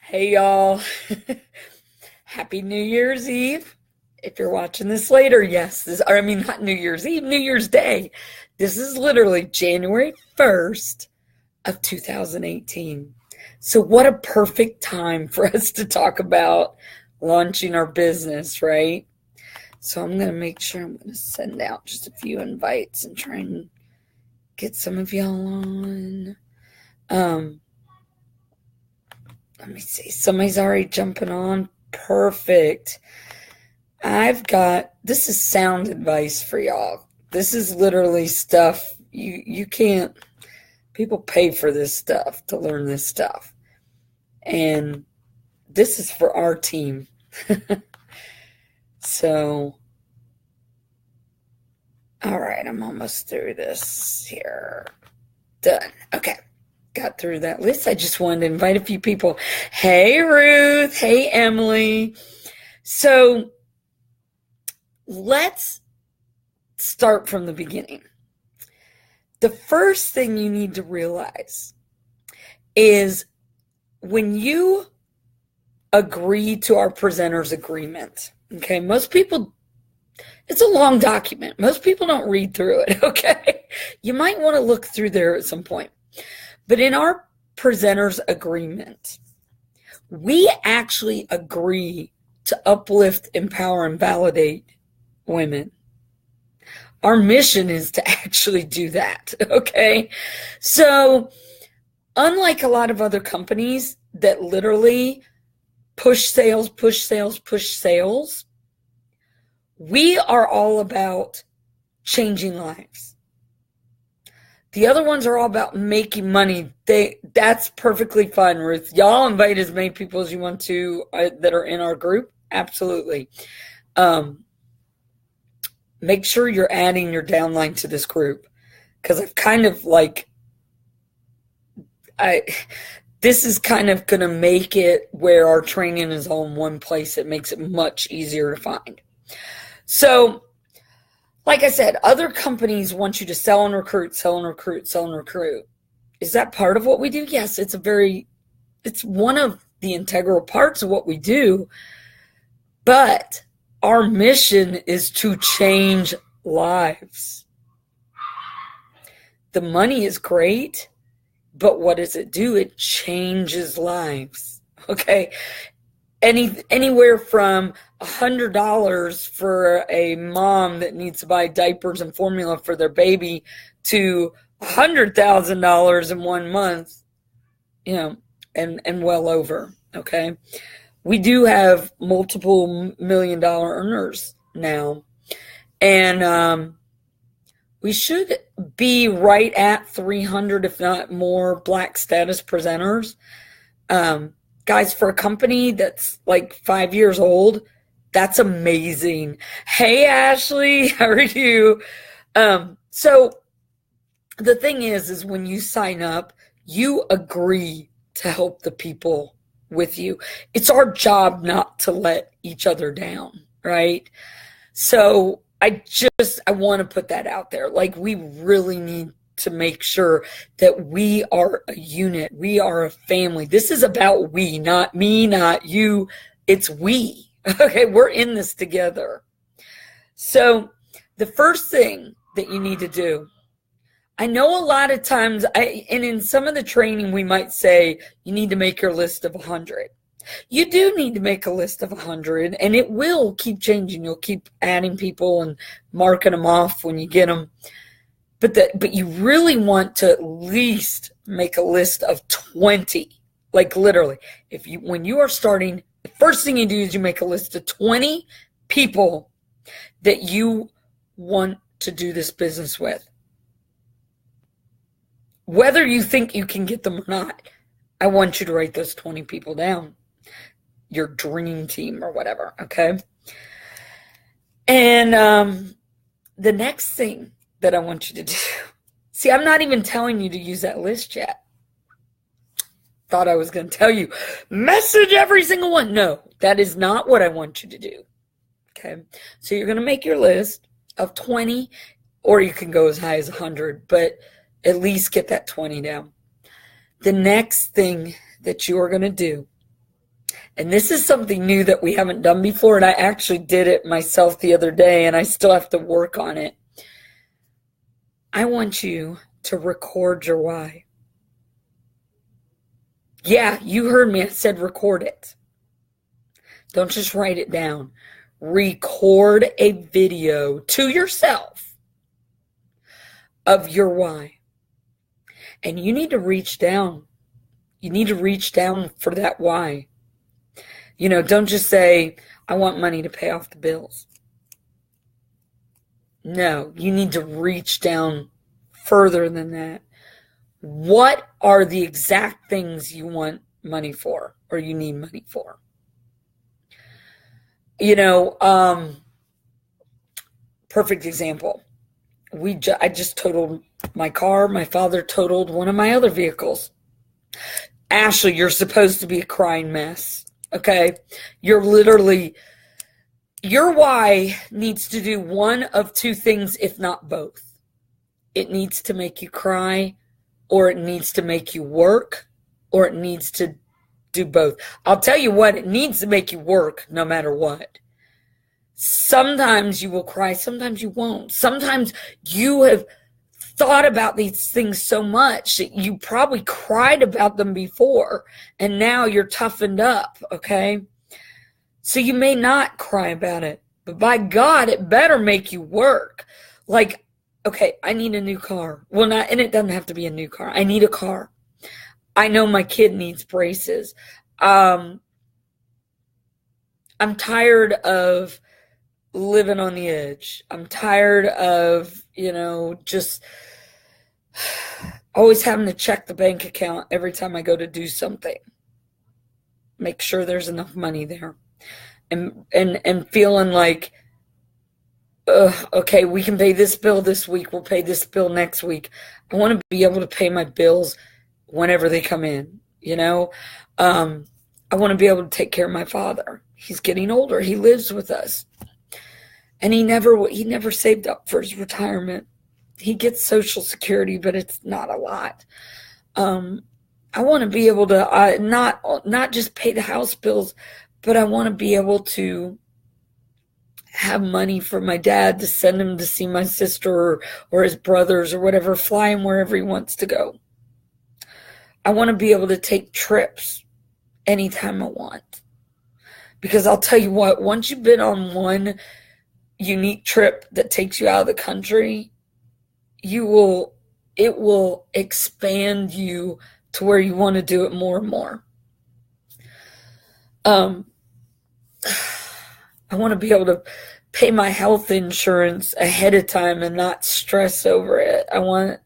Hey y'all. Happy New Year's Eve. If you're watching this later, yes, not New Year's Eve, New Year's Day. This is literally January 1st of 2018. So what a perfect time for us to talk about launching our business, right? So I'm going to make sure I'm going to send out just a few invites and try and get some of y'all on. Let me see. Somebody's already jumping on. Perfect. This is sound advice for y'all. This is literally stuff you can't, people pay for this stuff to learn this stuff. And this is for our team. So, all right, I'm almost through this here. Done. Okay. Got through that list. I just wanted to invite a few people. Hey, Ruth. Hey, Emily. So let's start from the beginning. The first thing you need to realize is when you agree to our presenter's agreement, okay, most people, it's a long document. Most people don't read through it, okay? You might want to look through there at some point. But in our presenter's agreement, we actually agree to uplift, empower, and validate women. Our mission is to actually do that, okay? So, unlike a lot of other companies that literally push sales, we are all about changing lives. The other ones are all about making money. That's perfectly fine, Ruth. Y'all invite as many people as you want to that are in our group. Absolutely. Make sure you're adding your downline to this group, because I've kind of this is kind of going to make it where our training is all in one place. It makes it much easier to find. So, like I said, other companies want you to sell and recruit. Is that part of what we do? Yes, it's one of the integral parts of what we do. But our mission is to change lives. The money is great, but what does it do? It changes lives. Okay? Anywhere from $100 for a mom that needs to buy diapers and formula for their baby to $100,000 in 1 month, and well over. Okay, we do have multiple $1 million earners now, and we should be right at 300, if not more, Black status presenters. Guys, for a company that's like 5 years old, that's amazing. Hey, Ashley, how are you? So the thing is when you sign up, you agree to help the people with you. It's our job not to let each other down, right? So I want to put that out there. Like, we really need to make sure that we are a unit. We are a family. This is about we, not me, not you. It's we. Okay, we're in this together. So the first thing that you need to do, I know a lot of times, and in some of the training we might say you need to make your list of 100. You do need to make a list of 100, and it will keep changing. You'll keep adding people and marking them off when you get them. But you really want to at least make a list of 20. Like, literally, when you are starting, the first thing you do is you make a list of 20 people that you want to do this business with. Whether you think you can get them or not, I want you to write those 20 people down. Your dream team or whatever, okay? And the next thing that I want you to do, see, I'm not even telling you to use that list yet. Thought I was going to tell you, message every single one. No, that is not what I want you to do, okay? So you're going to make your list of 20, or you can go as high as 100, but at least get that 20 down. The next thing that you are going to do And this is something new that we haven't done before, and I actually did it myself the other day, and I still have to work on it. I want you to record your why. Yeah, you heard me. I said record it. Don't just write it down. Record a video to yourself of your why. And you need to reach down. You need to reach down for that why. Don't just say, I want money to pay off the bills. No, you need to reach down further than that. What are the exact things you want money for or you need money for? Perfect example. I just totaled my car. My father totaled one of my other vehicles. Ashley, you're supposed to be a crying mess. Okay? Your why needs to do one of two things, if not both. It needs to make you cry, or it needs to make you work, or it needs to do both. I'll tell you what, it needs to make you work no matter what. Sometimes you will cry, sometimes you won't. Sometimes you have thought about these things so much that you probably cried about them before, and now you're toughened up, okay? So you may not cry about it, but by God, it better make you work. Like, okay, I need a new car. Well, and it doesn't have to be a new car. I need a car. I know my kid needs braces. I'm tired of living on the edge. I'm tired of, just always having to check the bank account every time I go to do something. Make sure there's enough money there. And feeling like, okay, we can pay this bill this week. We'll pay this bill next week. I want to be able to pay my bills whenever they come in, I want to be able to take care of my father. He's getting older. He lives with us. And he never saved up for his retirement. He gets Social Security, but it's not a lot. I want to be able to not just pay the house bills, but I want to be able to have money for my dad to send him to see my sister or his brothers or whatever, fly him wherever he wants to go. I want to be able to take trips anytime I want. Because I'll tell you what, once you've been on one unique trip that takes you out of the country, it will expand you to where you want to do it more and more. I want to be able to pay my health insurance ahead of time and not stress over it. I want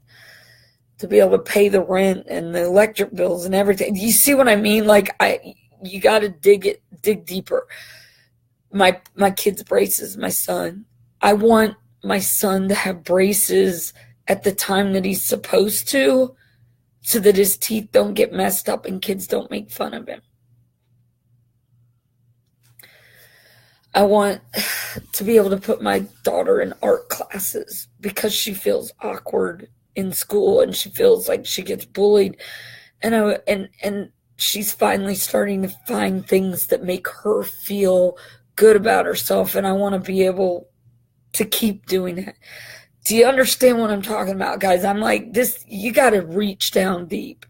to be able to pay the rent and the electric bills and everything. You see what I mean? Like, you got to dig deeper. My kid's braces, my son. I want my son to have braces at the time that he's supposed to, so that his teeth don't get messed up and kids don't make fun of him. I want to be able to put my daughter in art classes because she feels awkward in school and she feels like she gets bullied. And she's finally starting to find things that make her feel good about herself. And I want to be able to keep doing that. Do you understand what I'm talking about, guys? I'm like, you got to reach down deep.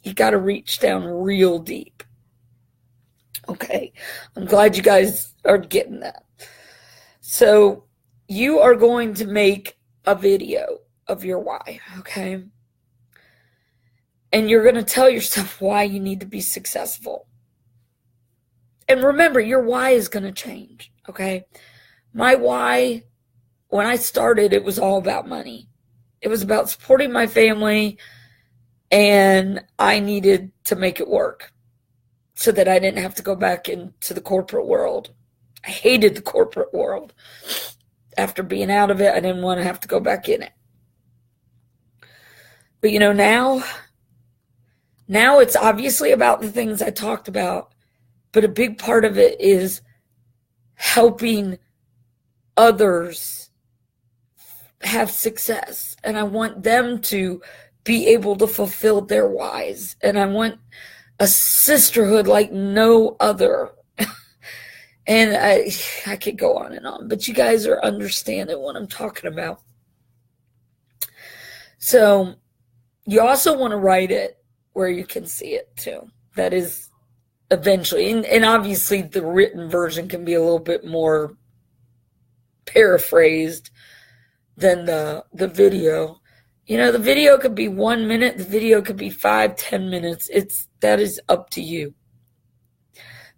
You got to reach down real deep. Okay, I'm glad you guys are getting that. So you are going to make a video of your why, okay? And you're going to tell yourself why you need to be successful. And remember, your why is going to change, okay? My why, when I started, it was all about money. It was about supporting my family, and I needed to make it work so that I didn't have to go back into the corporate world. I hated the corporate world. After being out of it, I didn't want to have to go back in it. But now it's obviously about the things I talked about, but a big part of it is helping others have success. And I want them to be able to fulfill their whys. And I want a sisterhood like no other. And I could go on and on, but you guys are understanding what I'm talking about. So you also want to write it where you can see it too. That is eventually, and obviously the written version can be a little bit more paraphrased than the video. You know, the video could be 1 minute, the video could be 5-10 minutes. That is up to you.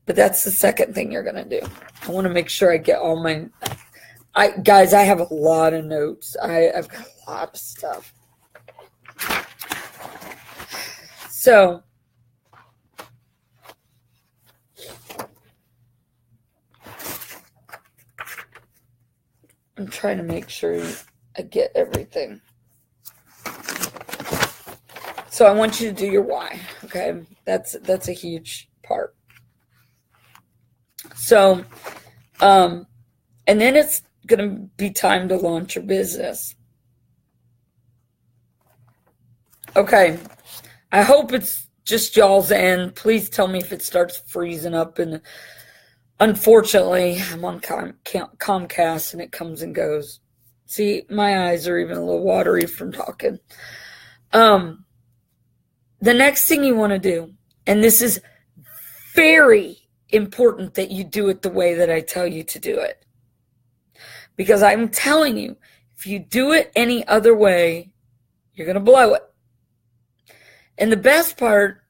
But that's the second thing you're gonna do. I want to make sure I get all my guys, I have a lot of notes. I've got a lot of stuff. So I'm trying to make sure I get everything. So I want you to do your why, okay? That's a huge part. So, and then it's going to be time to launch your business. Okay. I hope it's just y'all's end. Please tell me if it starts freezing up. And unfortunately, I'm on Comcast and it comes and goes. See, my eyes are even a little watery from talking. The next thing you want to do, and this is very important that you do it the way that I tell you to do it. Because I'm telling you, if you do it any other way, you're going to blow it. And the best part,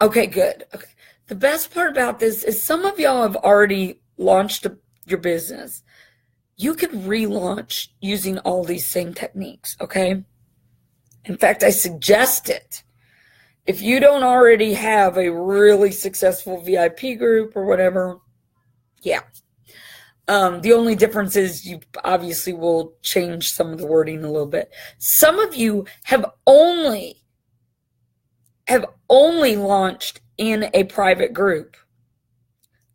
okay, good. Okay. The best part about this is some of y'all have already launched your business. You could relaunch using all these same techniques, okay? In fact, I suggest it. If you don't already have a really successful VIP group or whatever, yeah. The only difference is you obviously will change some of the wording a little bit. Some of you have only launched in a private group.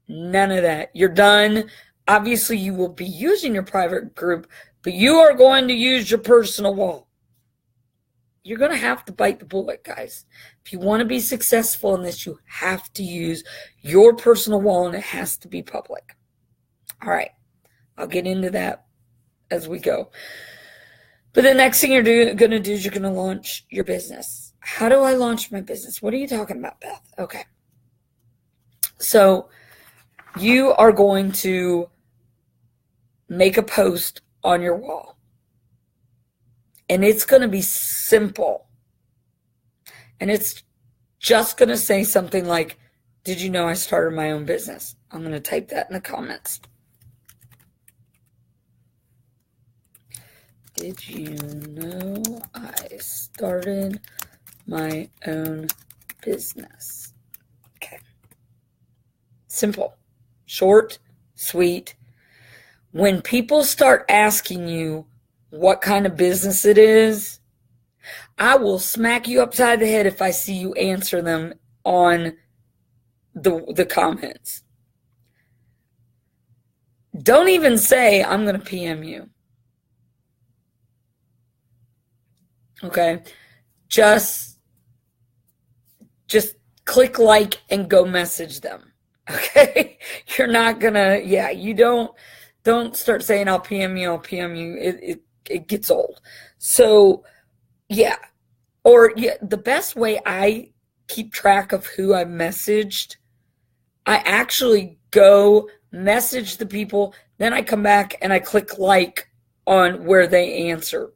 None of that. You're done. Obviously, you will be using your private group, but you are going to use your personal wall. You're going to have to bite the bullet, guys. If you want to be successful in this, you have to use your personal wall, and it has to be public. All right. I'll get into that as we go. But the next thing you're going to do is you're going to launch your business. How do I launch my business? What are you talking about, Beth? Okay. So you are going to make a post on your wall. And it's going to be simple. And it's just going to say something like, did you know I started my own business? I'm going to type that in the comments. Did you know I started my own business? Okay. Simple, short, sweet. When people start asking you what kind of business it is, I will smack you upside the head if I see you answer them on the comments. Don't even say, I'm going to PM you. Okay? Just click like and go message them. Okay? You're not going to, you don't start saying, I'll PM you, I'll PM you. It gets old. So, the best way I keep track of who I've messaged, I actually go message the people, then I come back and I click like on where they answer.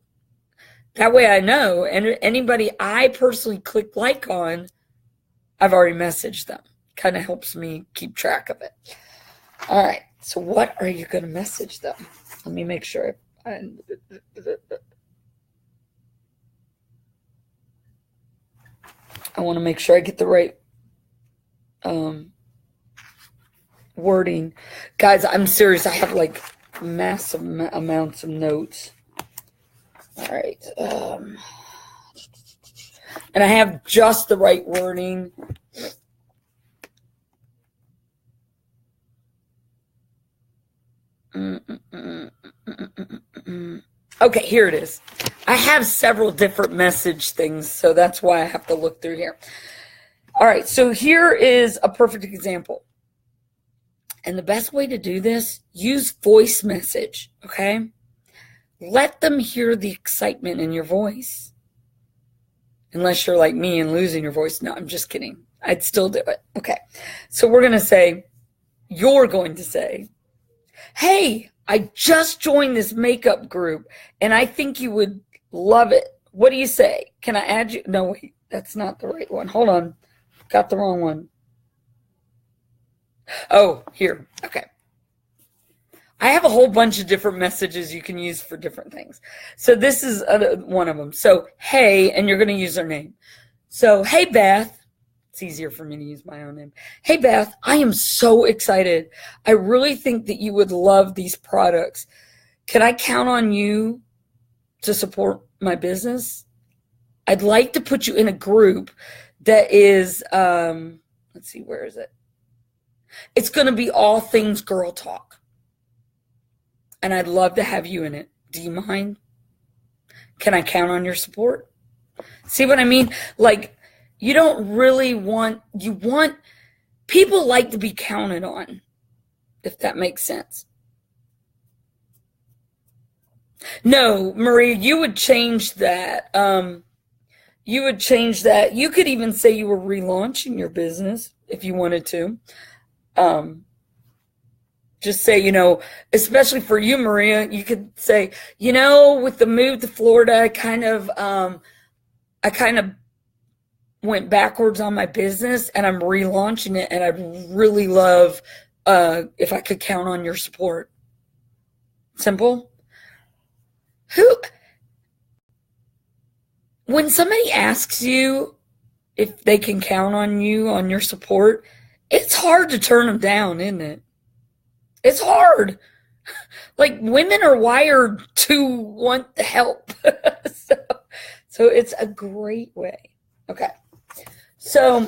That way I know, and anybody I personally click like on, I've already messaged them. Kind of helps me keep track of it. All right, so what are you going to message them? Let me make sure. I want to make sure I get the right wording. Guys, I'm serious. I have like massive amounts of notes. All right. And I have just the right wording. Okay, here it is. I have several different message things, so that's why I have to look through here. All right, so here is a perfect example. And the best way to do this, use voice message, okay? Let them hear the excitement in your voice. Unless you're like me and losing your voice. No, I'm just kidding. I'd still do it. Okay, so you're going to say, hey, I just joined this makeup group, and I think you would love it. What do you say? Can I add you? No, wait, that's not the right one. Hold on. Got the wrong one. Oh, here. Okay. I have a whole bunch of different messages you can use for different things. So this is one of them. So, hey, and you're going to use their name. So, hey, Beth. It's easier for me to use my own name. Hey, Beth, I am so excited. I really think that you would love these products. Can I count on you to support my business? I'd like to put you in a group that is, let's see, where is it? It's going to be all things girl talk. And I'd love to have you in it. Do you mind? Can I count on your support? See what I mean? Like, you don't really people like to be counted on, if that makes sense. No, Maria, you would change that. You would change that. You could even say you were relaunching your business if you wanted to. Just say, especially for you, Maria, you could say, with the move to Florida, I kind of went backwards on my business, and I'm relaunching it, and I'd really love if I could count on your support. Simple. When somebody asks you if they can count on you, on your support, it's hard to turn them down, isn't it? It's hard. Like, women are wired to want the help. So it's a great way. Okay. So,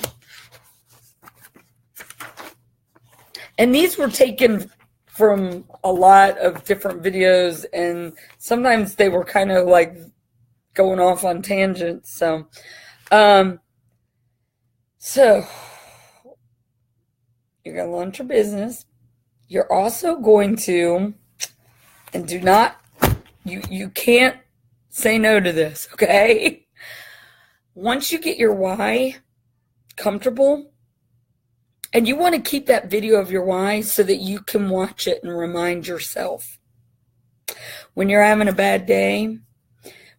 and these were taken from a lot of different videos, and sometimes they were kind of like going off on tangents. So you're going to launch your business. You're also going to, and you can't say no to this, okay? Once you get your why comfortable, and you want to keep that video of your why so that you can watch it and remind yourself. When you're having a bad day,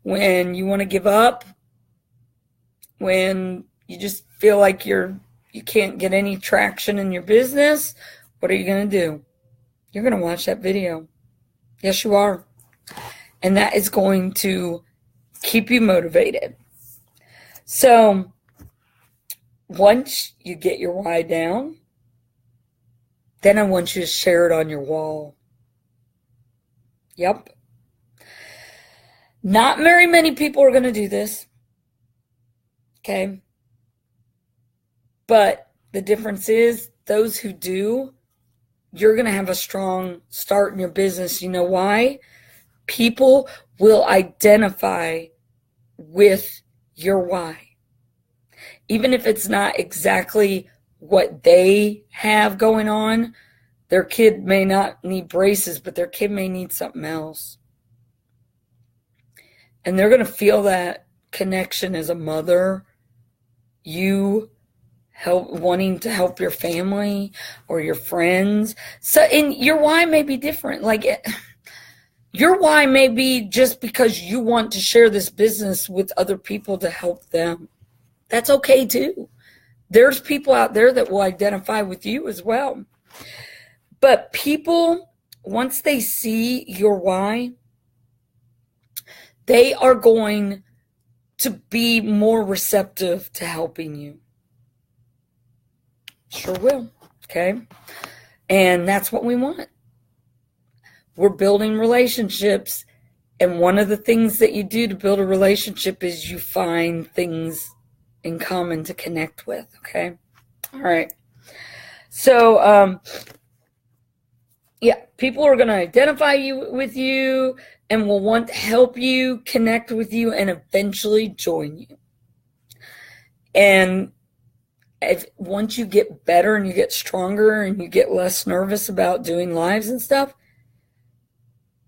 when you want to give up, when you just feel like you can't get any traction in your business, what are you going to do? You're going to watch that video. Yes, you are. And that is going to keep you motivated. So, once you get your why down, then I want you to share it on your wall. Yep. Not very many people are going to do this. Okay. But the difference is, those who do, you're going to have a strong start in your business. You know why? People will identify with your why. Even if it's not exactly what they have going on, their kid may not need braces, but their kid may need something else. And they're going to feel that connection as a mother, you wanting to help your family or your friends. So, and your why may be different. Like, your why may be just because you want to share this business with other people to help them. That's okay too. There's people out there that will identify with you as well. But people, once they see your why, they are going to be more receptive to helping you. Sure will. Okay. And that's what we want. We're building relationships. And one of the things that you do to build a relationship is you find things in common to connect with. Okay. All right. So, yeah, people are going to identify with you and will want to help you, connect with you, and eventually join you. And once you get better and you get stronger and you get less nervous about doing lives and stuff,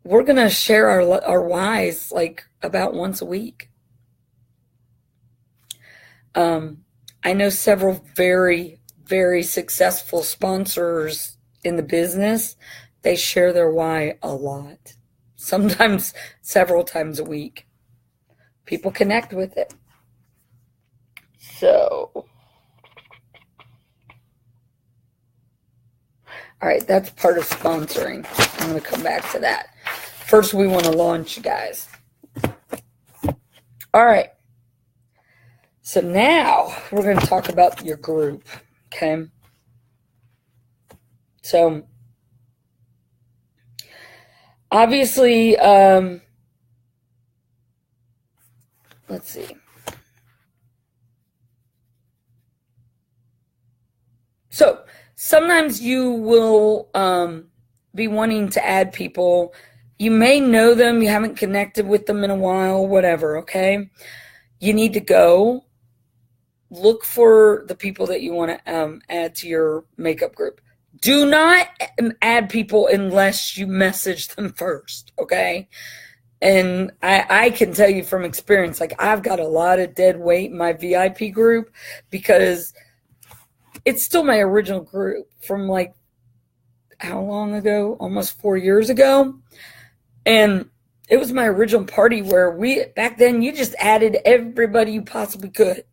we're going to share our whys like about once a week. I know several very, very successful sponsors in the business. They share their why a lot, sometimes several times a week. People connect with it. So, all right, that's part of sponsoring. I'm going to come back to that. First, we want to launch, you guys. All right. So now we're going to talk about your group, okay? So obviously, let's see. So sometimes you will be wanting to add people. You may know them, you haven't connected with them in a while, whatever, okay? You need to go look for the people that you want to add to your makeup group. Do not add people unless you message them first, okay? And I can tell you from experience, like I've got a lot of dead weight in my VIP group because it's still my original group from like, how long ago? Almost 4 years ago. And it was my original party where back then you just added everybody you possibly could.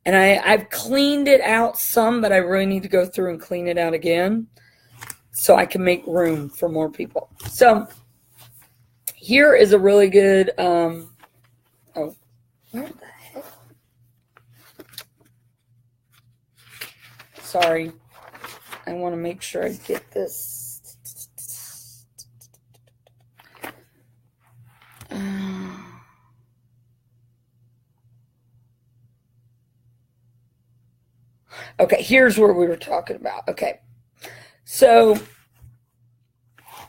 And I've cleaned it out some, but I really need to go through and clean it out again so I can make room for more people. So here is a really good, where the heck? Sorry. I want to make sure I get this. Okay, here's where we were talking about. Okay, so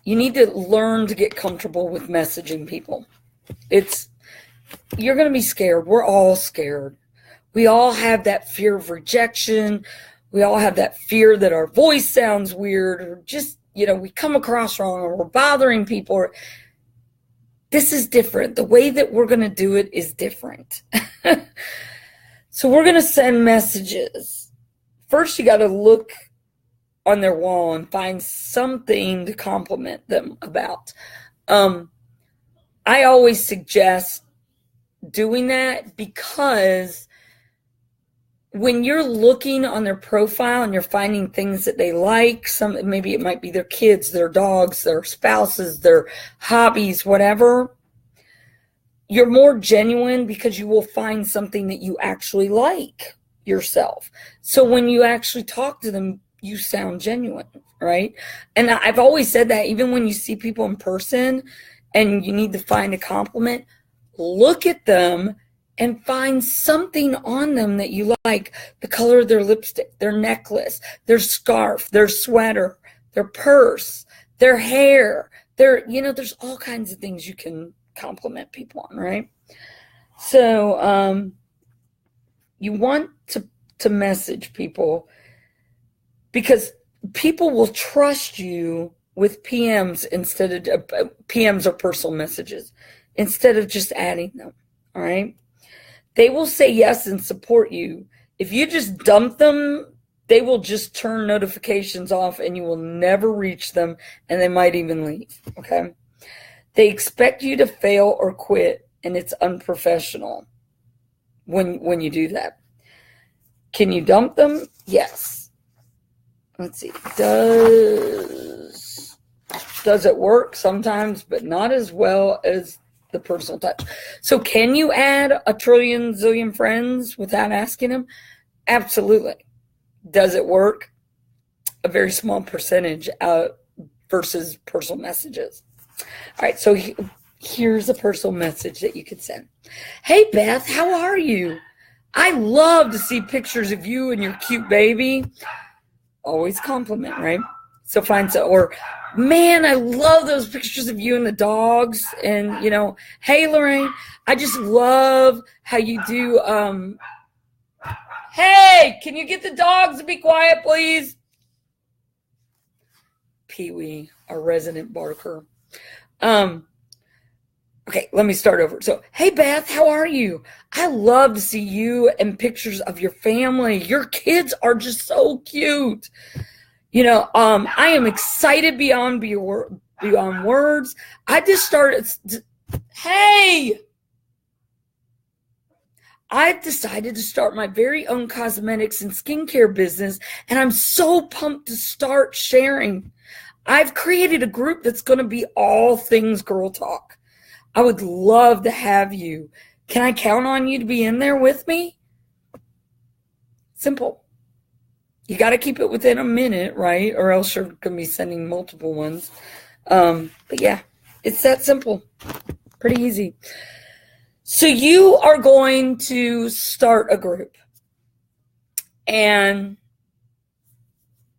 you need to learn to get comfortable with messaging people. You're going to be scared. We're all scared. We all have that fear of rejection. We all have that fear that our voice sounds weird or just, we come across wrong or we're bothering people. This is different. The way that we're going to do it is different. So we're going to send messages. First, you got to look on their wall and find something to compliment them about. I always suggest doing that because when you're looking on their profile and you're finding things that they like, maybe it might be their kids, their dogs, their spouses, their hobbies, whatever, you're more genuine because you will find something that you actually like yourself. So when you actually talk to them, you sound genuine, right? And I've always said that even when you see people in person and you need to find a compliment, look at them and find something on them that you like. The color of their lipstick, their necklace, their scarf, their sweater, their purse, their hair. There's all kinds of things you can compliment people on, right? So you want to message people because people will trust you with PMs instead of PMs or personal messages instead of just adding them. All right. They will say yes and support you. If you just dump them, they will just turn notifications off and you will never reach them and they might even leave. Okay. They expect you to fail or quit and it's unprofessional when you do that. Can you dump them? Yes. Let's see. Does it work? Sometimes, but not as well as the personal touch. So can you add a trillion zillion friends without asking them? Absolutely. Does it work? A very small percentage versus personal messages. All right, so here's a personal message that you could send. Hey, Beth, how are you? I love to see pictures of you and your cute baby. Always compliment, right? So or man, I love those pictures of you and the dogs. And, hey, Lorraine, I just love how you do Hey, can you get the dogs to be quiet, please? Pee-wee, our resident barker. Okay, let me start over. So, hey, Beth, how are you? I love to see you and pictures of your family. Your kids are just so cute. I am excited beyond words. I just started. Hey, I've decided to start my very own cosmetics and skincare business, and I'm so pumped to start sharing. I've created a group that's going to be all things girl talk. I would love to have you. Can I count on you to be in there with me? Simple. You got to keep it within a minute, right? Or else you're going to be sending multiple ones. But yeah, it's that simple. Pretty easy. So you are going to start a group. And,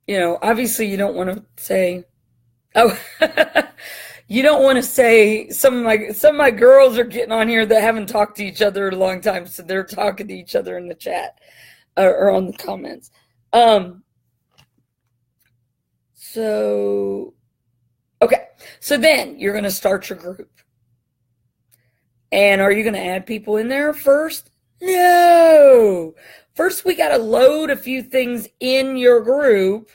obviously you don't want to say, oh, you don't want to say some of my girls are getting on here that haven't talked to each other in a long time, so they're talking to each other in the chat or on the comments. So then you're going to start your group. And are you going to add people in there first? No. First, we got to load a few things in your group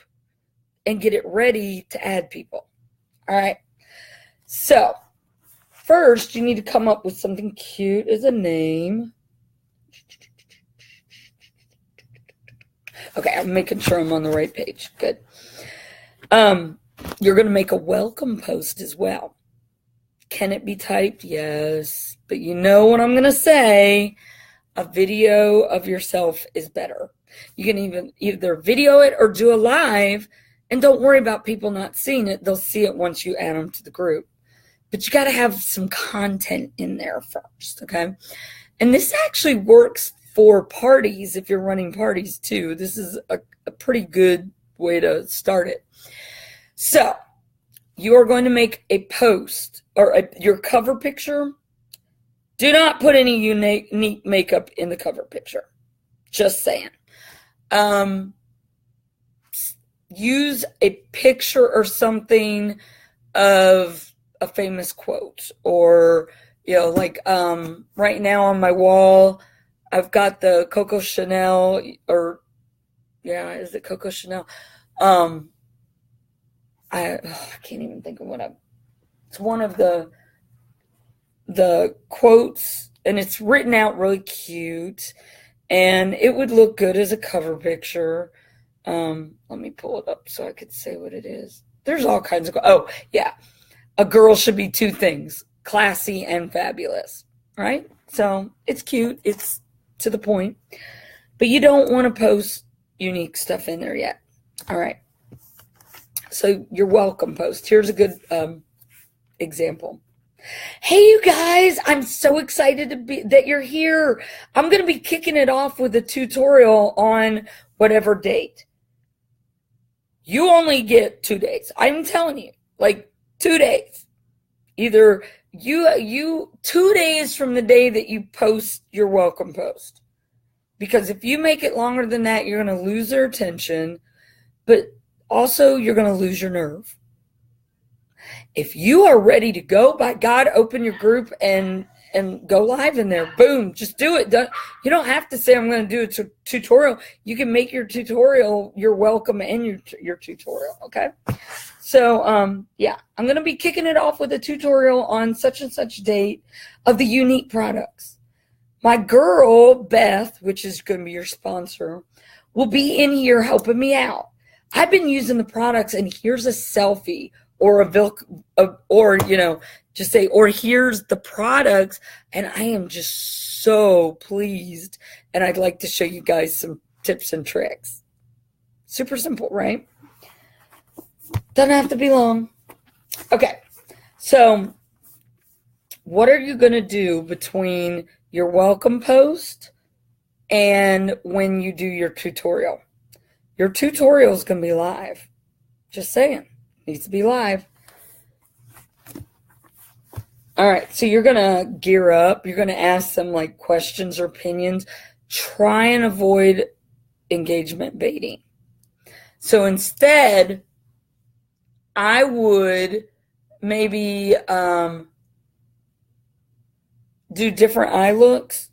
and get it ready to add people. All right. So first, you need to come up with something cute as a name. Okay, I'm making sure I'm on the right page. Good. You're going to make a welcome post as well. Can it be typed? Yes. But you know what I'm going to say. A video of yourself is better. You can even either video it or do a live. And don't worry about people not seeing it. They'll see it once you add them to the group. But you got to have some content in there first, okay? And this actually works for parties if you're running parties too. This is a pretty good way to start it. So you are going to make a post or your cover picture. Do not put any unique makeup in the cover picture. Just saying. Use a picture or something of a famous quote, or right now on my wall I've got the Coco Chanel, is it Coco Chanel? I can't even think of it's one of the quotes, and it's written out really cute, and it would look good as a cover picture. Let me pull it up so I could say what it is. There's all kinds of, a girl should be two things, classy and fabulous, right? So it's cute, it's to the point, but you don't want to post unique stuff in there yet. All right. So your welcome post. Here's a good example. Hey, you guys, I'm so excited that you're here. I'm going to be kicking it off with a tutorial on whatever date. You only get 2 days. I'm telling you, 2 days. Either you 2 days from the day that you post your welcome post. Because if you make it longer than that, you're going to lose their attention, but also you're going to lose your nerve. If you are ready to go, by God, open your group and go live in there. Boom, just do it. You don't have to say, I'm going to do a tutorial. You can make your tutorial your welcome and your tutorial, okay? So, I'm going to be kicking it off with a tutorial on such and such date of the unique products. My girl, Beth, which is going to be your sponsor, will be in here helping me out. I've been using the products, and here's a selfie or just say, or here's the products, and I am just so pleased, and I'd like to show you guys some tips and tricks. Super simple, right? Doesn't have to be long. Okay, so what are you going to do between your welcome post and when you do your tutorial? Your tutorial is going to be live. Just saying. Needs to be live. All right, so you're going to gear up. You're going to ask them questions or opinions. Try and avoid engagement baiting. So instead, I would maybe do different eye looks,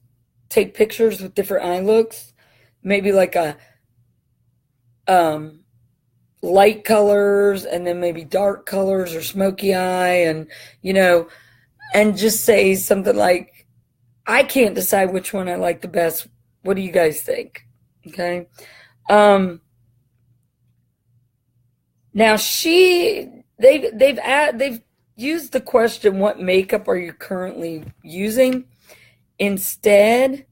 take pictures with different eye looks, maybe like a light colors and then maybe dark colors or smoky eye, and and just say something like, I can't decide which one I like the best. What do you guys think? Okay. Now they've used the question, what makeup are you currently using? Instead,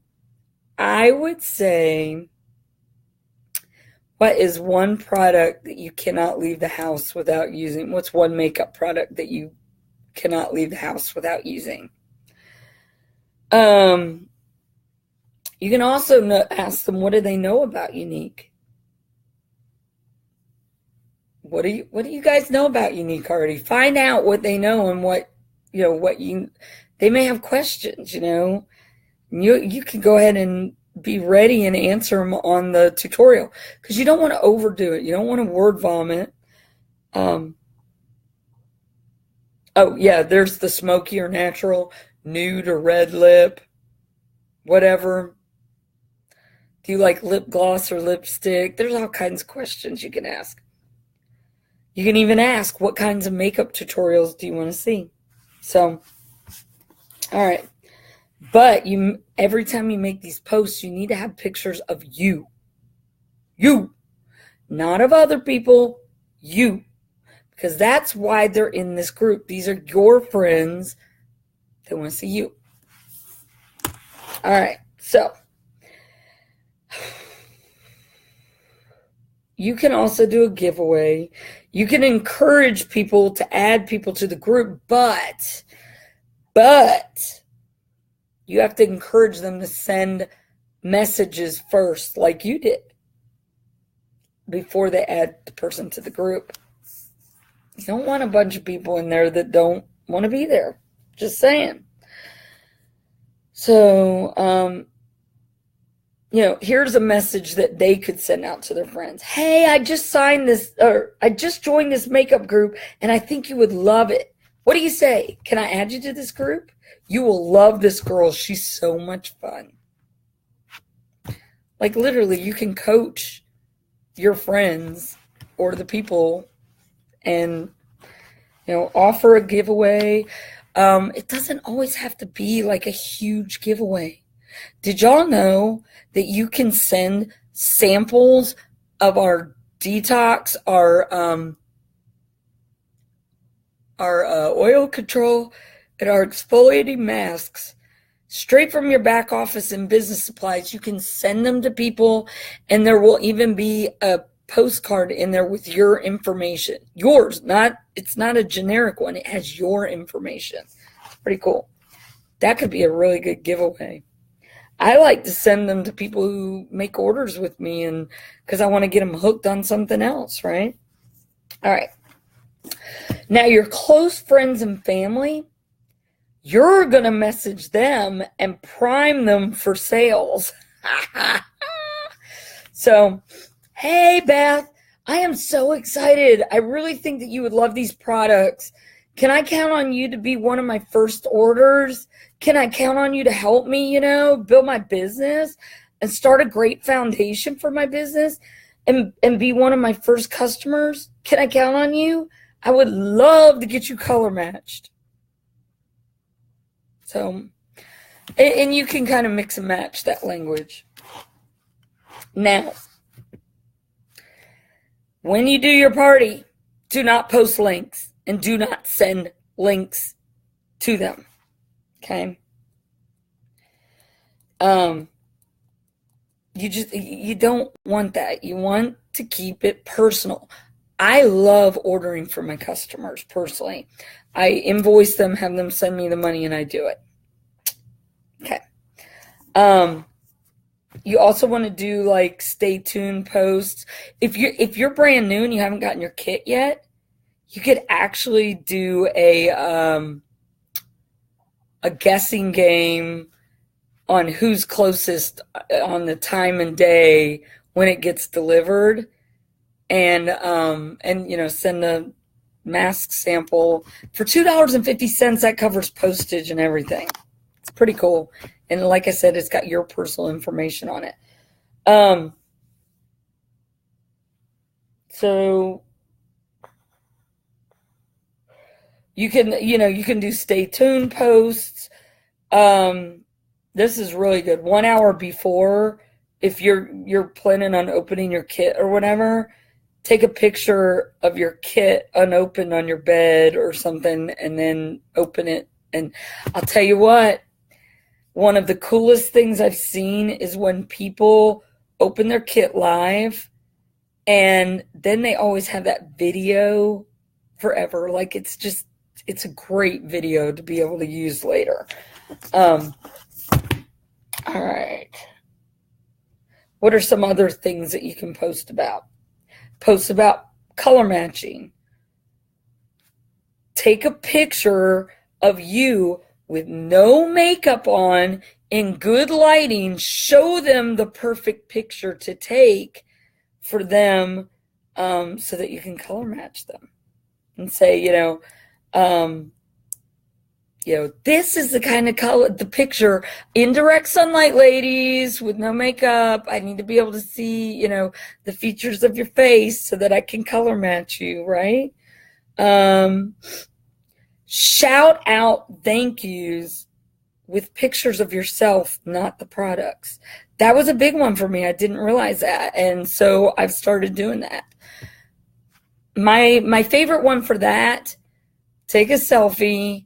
I would say, what is one product that you cannot leave the house without using? What's one makeup product that you cannot leave the house without using? You can also ask them, what do they know about Unique? What do you guys know about Unique already? Find out what they know and they may have questions, You can go ahead and be ready and answer them on the tutorial, because you don't want to overdo it. You don't want to word vomit. Oh yeah, there's the smoky or natural, nude or red lip, whatever. Do you like lip gloss or lipstick? There's all kinds of questions you can ask. You can even ask, what kinds of makeup tutorials do you want to see? So, all right. But every time you make these posts, you need to have pictures of you. You. Not of other people. You. Because that's why they're in this group. These are your friends that want to see you. All right. So, you can also do a giveaway. You can encourage people to add people to the group, but you have to encourage them to send messages first, like you did, before they add the person to the group. You don't want a bunch of people in there that don't want to be there. Just saying. So, here's a message that they could send out to their friends. Hey, I just joined this makeup group, and I think you would love it. What do you say? Can I add you to this group? You will love this girl. She's so much fun. Like, literally, you can coach your friends or the people and, offer a giveaway. It doesn't always have to be like a huge giveaway. Did y'all know that you can send samples of our detox, our oil control, and our exfoliating masks straight from your back office in business supplies? You can send them to people, and there will even be a postcard in there with your information. Yours, it's not a generic one. It has your information. It's pretty cool. That could be a really good giveaway. I like to send them to people who make orders with me, and because I want to get them hooked on something else, right? All right. Now, your close friends and family, you're going to message them and prime them for sales. So, hey, Beth, I am so excited. I really think that you would love these products. Can I count on you to be one of my first orders? Can I count on you to help me, build my business and start a great foundation for my business and be one of my first customers? Can I count on you? I would love to get you color matched. So, and you can kind of mix and match that language. Now, when you do your party, do not post links and do not send links to them. Okay? You don't want that. You want to keep it personal. I love ordering for my customers personally. I invoice them, have them send me the money, and I do it. Okay. You also want to do like stay tuned posts. If you're brand new and you haven't gotten your kit yet, you could actually do a guessing game on who's closest on the time and day when it gets delivered, and send a mask sample for $2.50. That covers postage and everything. It's pretty cool. And like I said, it's got your personal information on it. So you can do stay tuned posts. This is really good. 1 hour before, if you're planning on opening your kit or whatever, take a picture of your kit unopened on your bed or something, and then open it. And I'll tell you what, one of the coolest things I've seen is when people open their kit live, and then they always have that video forever. Like, it's a great video to be able to use later. All right. What are some other things that you can post about? Post about color matching. Take a picture of you with no makeup on, in good lighting. Show them the perfect picture to take for them, so that you can color match them. And say, this is the kind of color, the picture, indirect sunlight, ladies, with no makeup. I need to be able to see, the features of your face so that I can color match you, right? Shout out thank yous with pictures of yourself, not the products. That was a big one for me. I didn't realize that. And so I've started doing that. My favorite one for that, take a selfie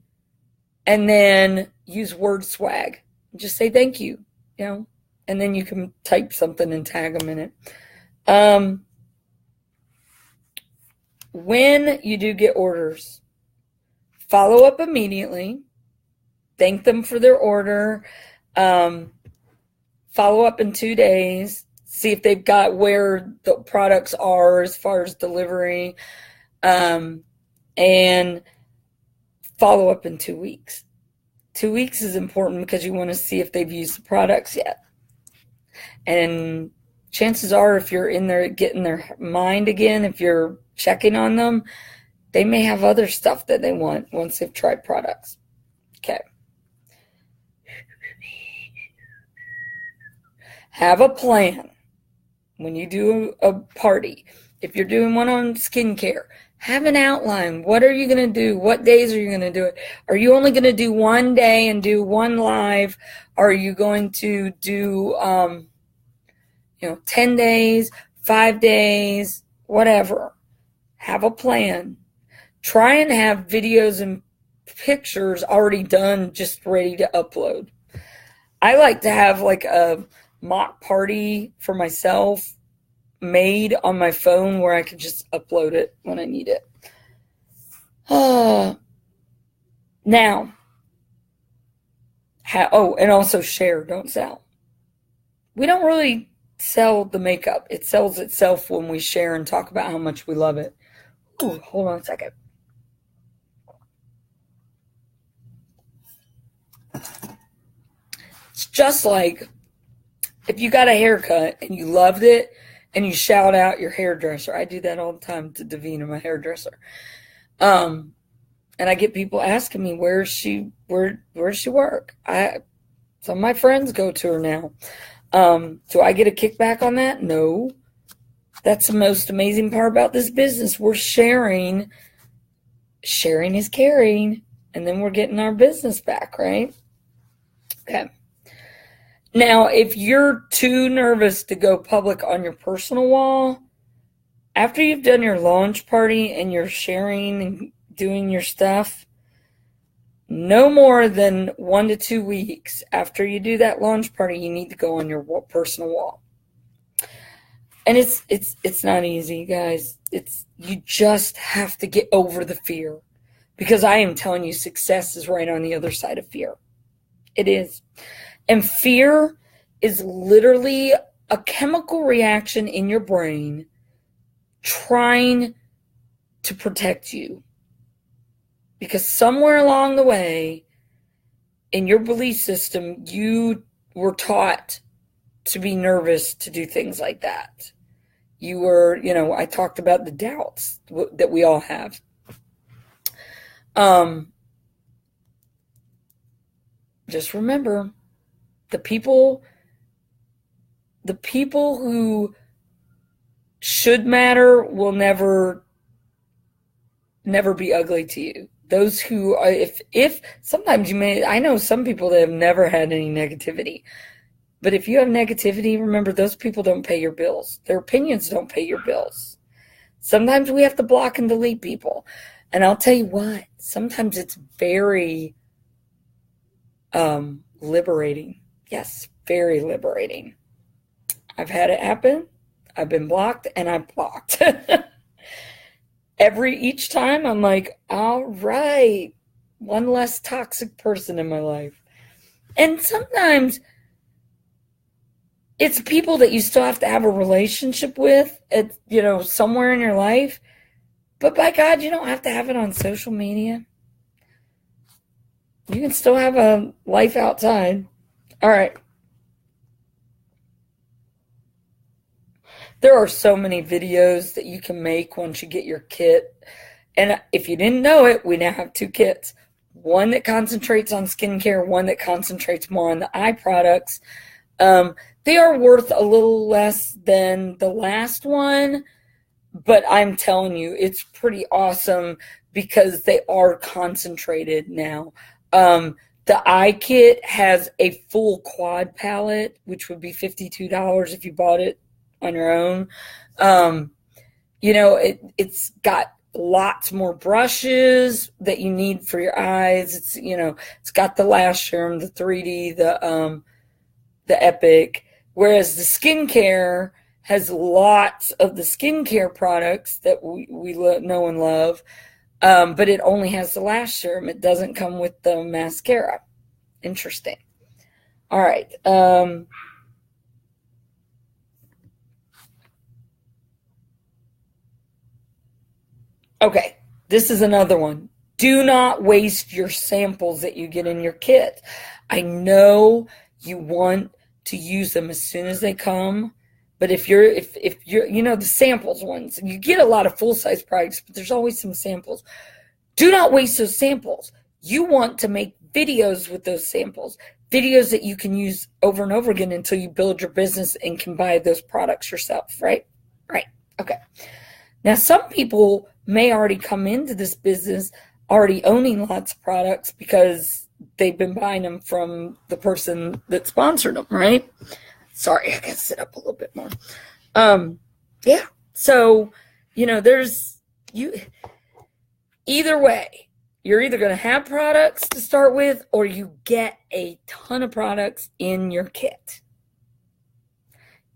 and then use word swag. Just say thank you, and then you can type something and tag them in it. When you do get orders, follow up immediately. Thank them for their order. Follow up in 2 days. See if they've got where the products are as far as delivery. And follow up in 2 weeks. 2 weeks is important because you want to see if they've used the products yet. And chances are, if you're in there getting their mind again, if you're checking on them, they may have other stuff that they want once they've tried products. Okay. Have a plan when you do a party. If you're doing one on skincare, have an outline. What are you going to do? What days are you going to do it? Are you only going to do one day and do one live? Are you going to do 10 days, 5 days, whatever? Have a plan. Try and have videos and pictures already done, just ready to upload. I like to have like a mock party for myself made on my phone where I can just upload it when I need it. Now, and also share, don't sell. We don't really sell the makeup. It sells itself when we share and talk about how much we love it. Ooh, hold on a second. It's just like if you got a haircut and you loved it and you shout out your hairdresser. I do that all the time to Davina, my hairdresser. And I get people asking me, where does she work? Some of my friends go to her now. Do I get a kickback on that? No. That's the most amazing part about this business. We're sharing. Sharing is caring. And then we're getting our business back, right? Okay. Now, if you're too nervous to go public on your personal wall, after you've done your launch party and you're sharing and doing your stuff, no more than 1 to 2 weeks after you do that launch party, you need to go on your personal wall. And it's not easy, guys. You just have to get over the fear, because I am telling you, success is right on the other side of fear. It is. And fear is literally a chemical reaction in your brain trying to protect you. Because somewhere along the way in your belief system, you were taught to be nervous to do things like that. You were, I talked about the doubts that we all have. Just remember, the people who should matter will never be ugly to you. Those who are, if sometimes I know some people that have never had any negativity. But if you have negativity, remember, those people don't pay your bills. Their opinions don't pay your bills. Sometimes we have to block and delete people. And I'll tell you what, sometimes it's very liberating. Yes, very liberating. I've had it happen. I've been blocked and I've blocked. Each time I'm like, all right, one less toxic person in my life. And sometimes it's people that you still have to have a relationship with at, somewhere in your life. But by God, you don't have to have it on social media. You can still have a life outside. All right. There are so many videos that you can make once you get your kit. And if you didn't know it, we now have 2 kits. One that concentrates on skincare, one that concentrates more on the eye products. They are worth a little less than the last one, but I'm telling you, it's pretty awesome because they are concentrated now. The eye kit has a full quad palette, which would be $52 if you bought it on your own. It's got lots more brushes that you need for your eyes. It's got the lash serum, the 3D, the Epic, whereas the skincare has lots of the skincare products that we know and love, but it only has the lash serum. It doesn't come with the mascara. Interesting. All right. Okay, this is another one. Do not waste your samples that you get in your kit. I know you want to use them as soon as they come, but if you're the samples ones, you get a lot of full-size products, but there's always some samples. Do not waste those samples. You want to make videos with those samples, videos that you can use over and over again until you build your business and can buy those products yourself, right? Right. Okay. Now, some people may already come into this business already owning lots of products because they've been buying them from the person that sponsored them, right? Sorry, I gotta sit up a little bit more. Yeah. So, either way, you're either going to have products to start with or you get a ton of products in your kit.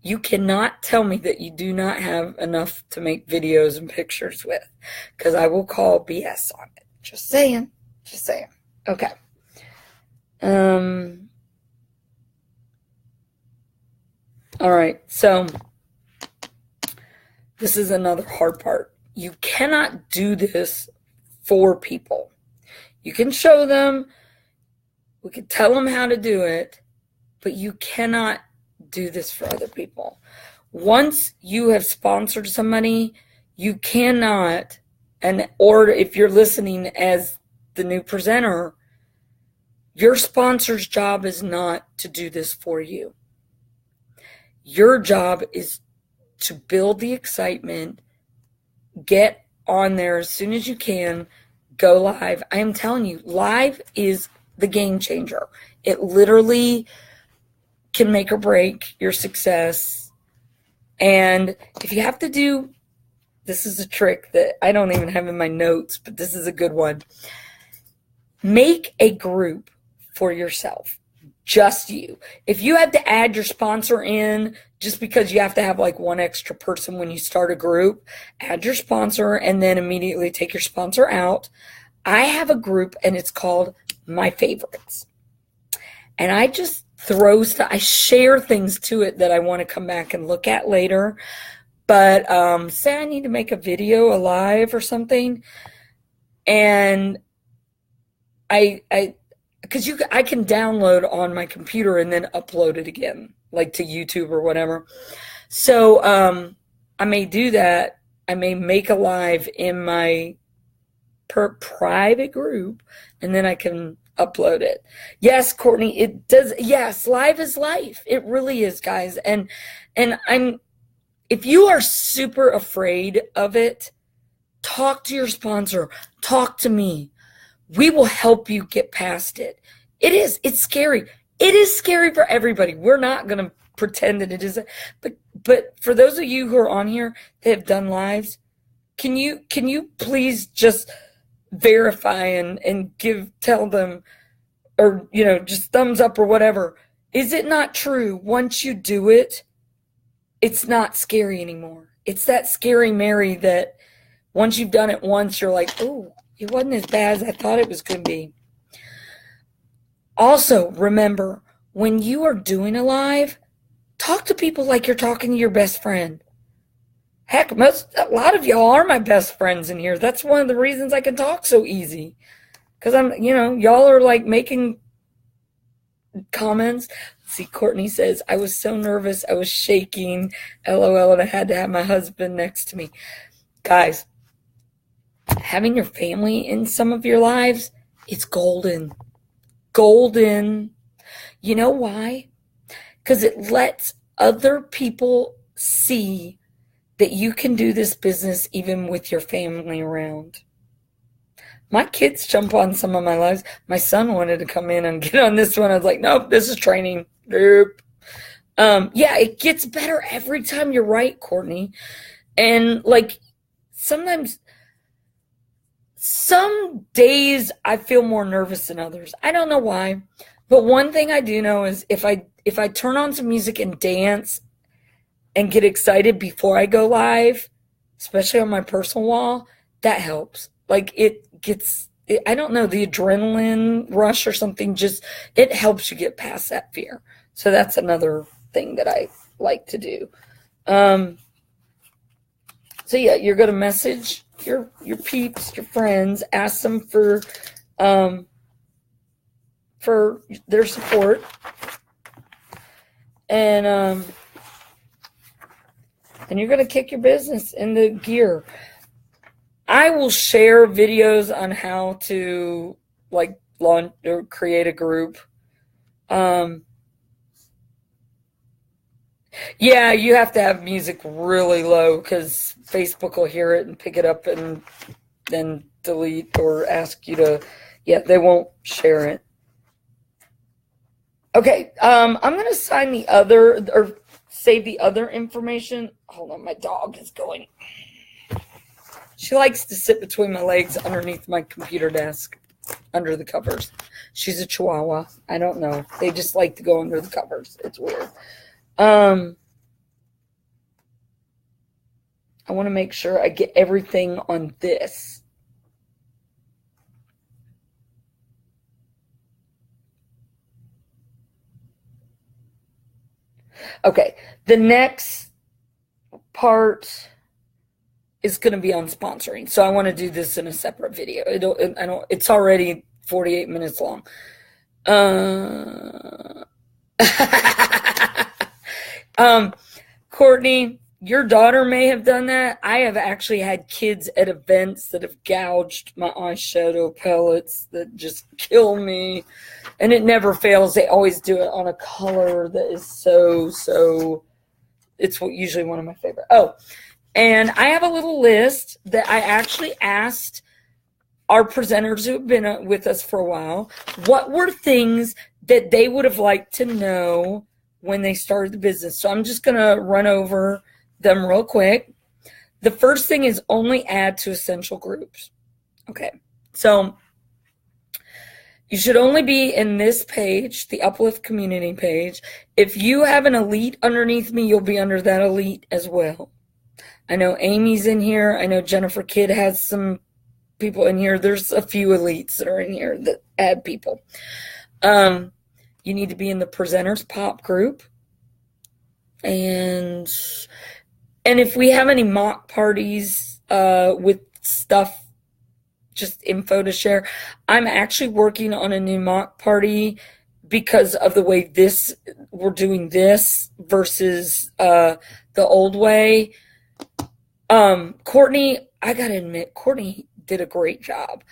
You cannot tell me that you do not have enough to make videos and pictures with, because I will call BS on it. Just saying. Okay. All right. So this is another hard part. You cannot do this for people. You can show them. We can tell them how to do it, but you cannot do this for other people. Once you have sponsored somebody, you cannot, or if you're listening as the new presenter, your sponsor's job is not to do this for you. Your job is to build the excitement, get on there as soon as you can, go live. I am telling you, live is the game changer. It literally can make or break your success. And if you have to do, this is a trick that I don't even have in my notes, but this is a good one. Make a group for yourself, just you. If you have to add your sponsor in just because you have to have like one extra person when you start a group, add your sponsor and then immediately take your sponsor out. I have a group and it's called My Favorites. And I just I share things to it that I want to come back and look at later. But say I need to make a video, a live or something, and I because I can download on my computer and then upload it again, like to YouTube or whatever. So I may do that. I may make a live in my private group, and then I can upload it. Yes, Courtney, it does. Yes, live is life. It really is, guys. And if you are super afraid of it, talk to your sponsor. Talk to me. We will help you get past it. It's scary. It is scary for everybody. We're not going to pretend that it isn't. But for those of you who are on here that have done lives, can you please just verify and tell them, or just thumbs up or whatever. Is it not true? Once you do it, it's not scary anymore. It's that scary Mary that once you've done it once, you're like, oh, it wasn't as bad as I thought it was going to be. Also, remember, when you are doing a live, talk to people like you're talking to your best friend. Heck, a lot of y'all are my best friends in here. That's one of the reasons I can talk so easy. Because y'all are like making comments. See, Courtney says, I was so nervous, I was shaking, LOL, and I had to have my husband next to me. Guys, having your family in some of your lives, it's golden. Golden. You know why? Because it lets other people see that you can do this business even with your family around. My kids jump on some of my lives. My son wanted to come in and get on this one. I was like, nope, this is training. Nope. Yeah, it gets better every time. You're right, Courtney. And like sometimes, some days I feel more nervous than others. I don't know why. But one thing I do know is if I turn on some music and dance and get excited before I go live, especially on my personal wall, that helps. Like I don't know, the adrenaline rush or something, it helps you get past that fear. So that's another thing that I like to do. So yeah, you're going to message your peeps, your friends, ask them for their support. And you're going to kick your business into gear. I will share videos on how to like launch or create a group. Yeah, you have to have music really low because Facebook will hear it and pick it up and then delete or ask you to. Yeah, they won't share it. Okay, I'm going to sign the other or save the other information. Hold on, my dog is going. She likes to sit between my legs underneath my computer desk, under the covers. She's a Chihuahua. I don't know. They just like to go under the covers. It's weird. I want to make sure I get everything on this. Okay, the next part is going to be on sponsoring. So I want to do this in a separate video. It's already 48 minutes long. Courtney, your daughter may have done that. I have actually had kids at events that have gouged my eyeshadow palettes that just kill me. And it never fails. They always do it on a color that is so, it's usually one of my favorite. Oh, and I have a little list that I actually asked our presenters who have been with us for a while, what were things that they would have liked to know when they started the business. So I'm just going to run over them real quick. The first thing is only add to essential groups. Okay, so you should only be in this page, the Uplift community page. If you have an elite underneath me, you'll be under that elite as well. I know Amy's in here. I know Jennifer Kidd has some people in here. There's a few elites that are in here that add people. You need to be in the presenters pop group. And if we have any mock parties with stuff just info to share. I'm actually working on a new mock party because of the way we're doing this versus the old way. Courtney, I gotta admit, Courtney did a great job.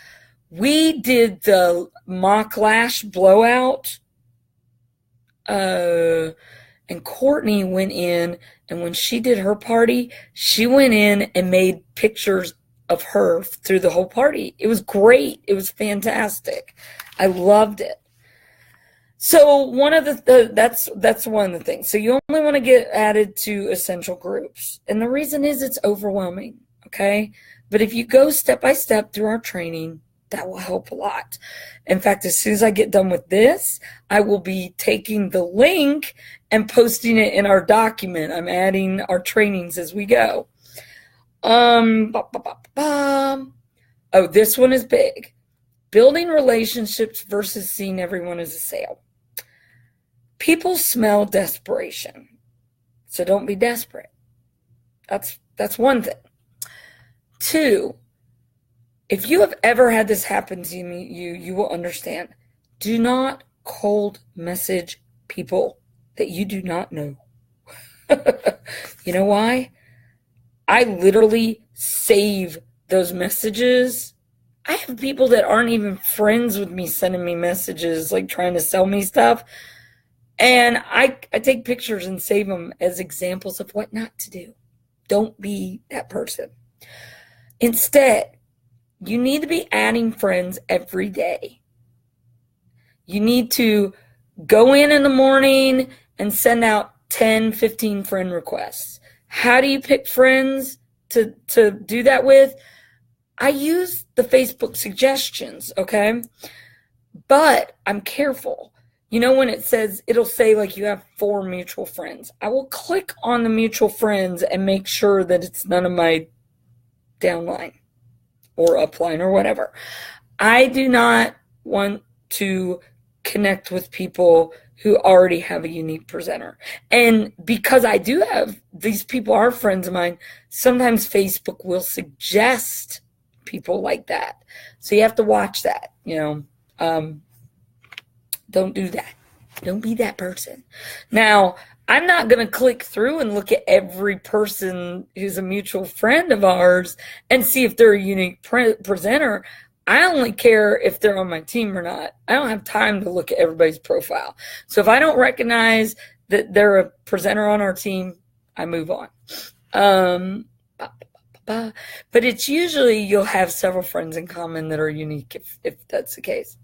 We did the mock lash blowout, and Courtney went in, and when she did her party, she went in and made pictures of her through the whole party. It was great. It was fantastic. I loved it. So one of that's one of the things. So you only want to get added to essential groups. And the reason is it's overwhelming, okay? But if you go step by step through our training, that will help a lot. In fact, as soon as I get done with this, I will be taking the link and posting it in our document. I'm adding our trainings as we go. Oh, this one is big. Building relationships versus seeing everyone as a sale. People smell desperation, so don't be desperate. That's one thing. 2, if you have ever had this happen to you will understand. Do not cold message people that you do not know. You know why? I literally save those messages. I have people that aren't even friends with me sending me messages, like trying to sell me stuff. And I take pictures and save them as examples of what not to do. Don't be that person. Instead, you need to be adding friends every day. You need to go in the morning and send out 10, 15 friend requests. How do you pick friends to do that with? I use the Facebook suggestions, okay? But I'm careful. You know, when it'll say like you have 4 mutual friends. I will click on the mutual friends and make sure that it's none of my downline or upline or whatever. I do not want to connect with people who already have a unique presenter. And because I do have, these people are friends of mine, sometimes Facebook will suggest people like that. So you have to watch that, you know. Don't do that. Don't be that person. Now, I'm not going to click through and look at every person who's a mutual friend of ours and see if they're a unique presenter. I only care if they're on my team or not. I don't have time to look at everybody's profile. So if I don't recognize that they're a presenter on our team, I move on. But it's usually you'll have several friends in common that are unique if that's the case.